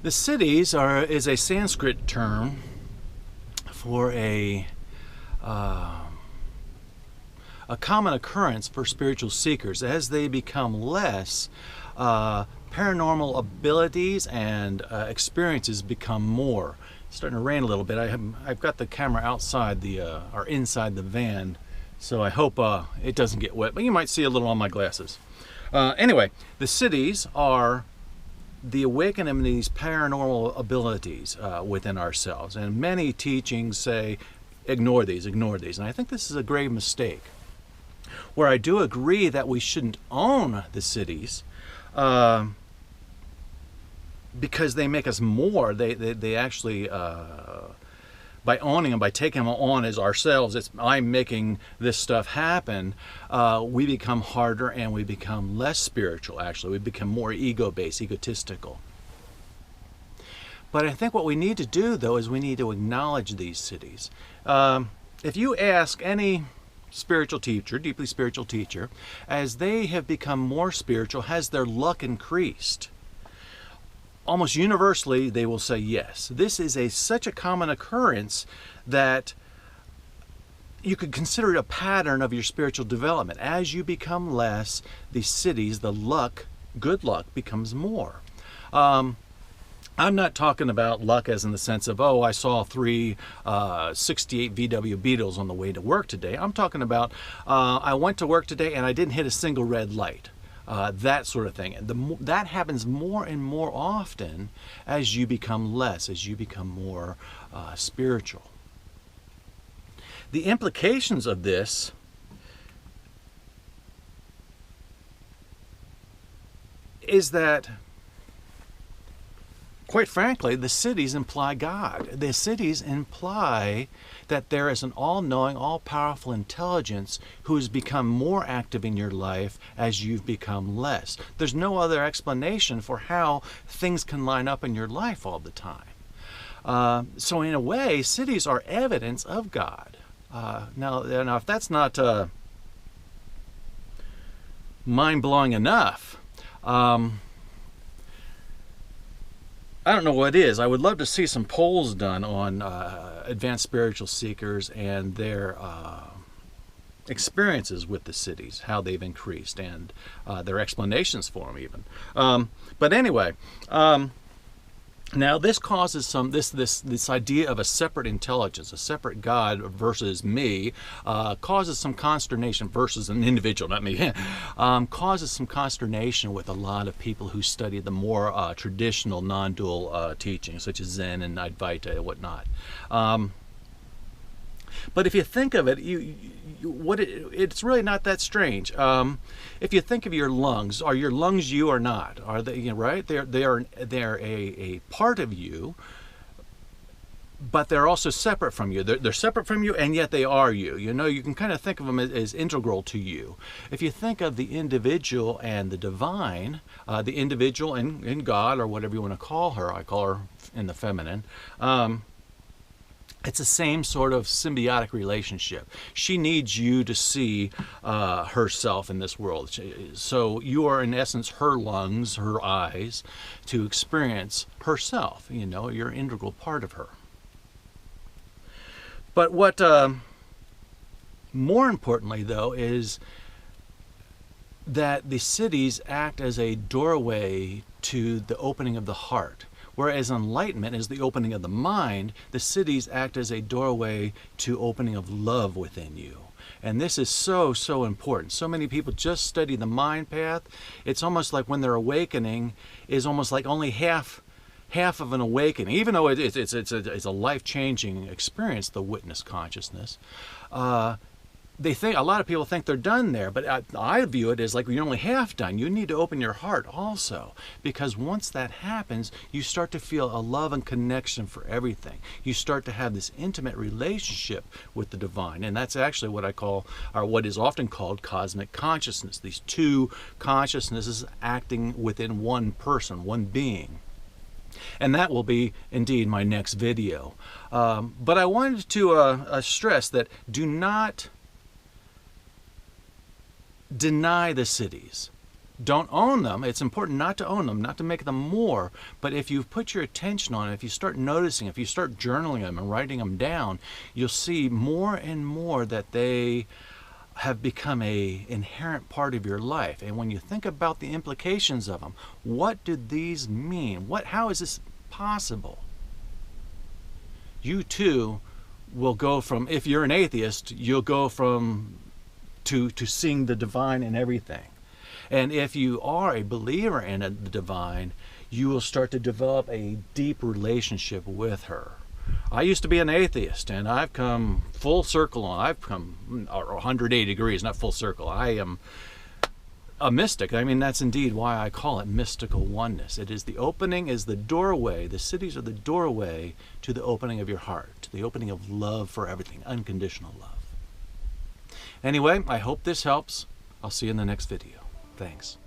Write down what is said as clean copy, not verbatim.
The Siddhis is a Sanskrit term for a common occurrence for spiritual seekers. As they become less, paranormal abilities and experiences become more. It's starting to rain a little bit. I've got the camera outside or inside the van, so I hope it doesn't get wet, but you might see a little on my glasses. Anyway, the Siddhis are the awakening of these paranormal abilities within ourselves, and many teachings say ignore these, and I think this is a grave mistake. Where I do agree that we shouldn't own the Siddhis because they make us more. They actually, by owning them, by taking them on as ourselves, I'm making this stuff happen, we become harder and we become less spiritual, actually. We become more ego-based, egotistical. But I think what we need to do, though, is we need to acknowledge these Siddhis. If you ask any spiritual teacher, deeply spiritual teacher, as they have become more spiritual, has their luck increased? Almost universally, they will say yes. This is such a common occurrence that you could consider it a pattern of your spiritual development. As you become less, the Siddhis, the luck, good luck, becomes more. I'm not talking about luck as in the sense of, oh, I saw 3 68 VW Beetles on the way to work today. I'm talking about I went to work today and I didn't hit a single red light. That sort of thing. And that happens more and more often as you become less, as you become more spiritual. The implications of this is that, quite frankly, the Siddhis imply God. The Siddhis imply that there is an all-knowing, all-powerful intelligence who has become more active in your life as you've become less. There's no other explanation for how things can line up in your life all the time. So in a way, Siddhis are evidence of God. Now, if that's not mind-blowing enough, I don't know what is. I would love to see some polls done on advanced spiritual seekers and their experiences with the Siddhis, how they've increased, and their explanations for them even. But anyway, now this causes this idea of a separate intelligence, a separate God versus me, causes some consternation versus an individual, not me, causes some consternation with a lot of people who study the more traditional non-dual teachings, such as Zen and Advaita and whatnot. But if you think of it, it's really not that strange. If you think of your lungs, are your lungs you or not? Are they, right? They're a part of you, but they're also separate from you. They're separate from you, and yet they are you. You can kind of think of them as integral to you. If you think of the individual and the divine, the individual and God, or whatever you want to call her, I call her in the feminine, it's the same sort of symbiotic relationship. She needs you to see herself in this world. So you are, in essence, her lungs, her eyes, to experience herself. You're an integral part of her. But what more importantly, though, is that the Siddhis act as a doorway to the opening of the heart. Whereas enlightenment is the opening of the mind, the Siddhis act as a doorway to opening of love within you. And this is so, so important. So many people just study the mind path. It's almost like when they're awakening is almost like only half of an awakening, even though it's a life-changing experience, the witness consciousness. A lot of people think they're done there, but I view it as like you're only half done. You need to open your heart also, because once that happens, you start to feel a love and connection for everything. You start to have this intimate relationship with the divine, and that's actually what I call, or what is often called, cosmic consciousness. These two consciousnesses acting within one person, one being. And that will be indeed my next video. But I wanted to stress that do not deny the Siddhis. Don't own them. It's important not to own them, not to make them more. But if you put your attention on it, if you start noticing, if you start journaling them and writing them down, you'll see more and more that they have become a inherent part of your life. And when you think about the implications of them, what do these mean? How is this possible? You too will go from, if you're an atheist, you'll go from to seeing the divine in everything. And if you are a believer in the divine, you will start to develop a deep relationship with her. I used to be an atheist, and I've come full circle I've come 180 degrees, not full circle. I am a mystic. I mean, that's indeed why I call it mystical oneness. It is the opening, is the doorway. The cities are the doorway to the opening of your heart, to the opening of love for everything, unconditional love. Anyway, I hope this helps. I'll see you in the next video. Thanks.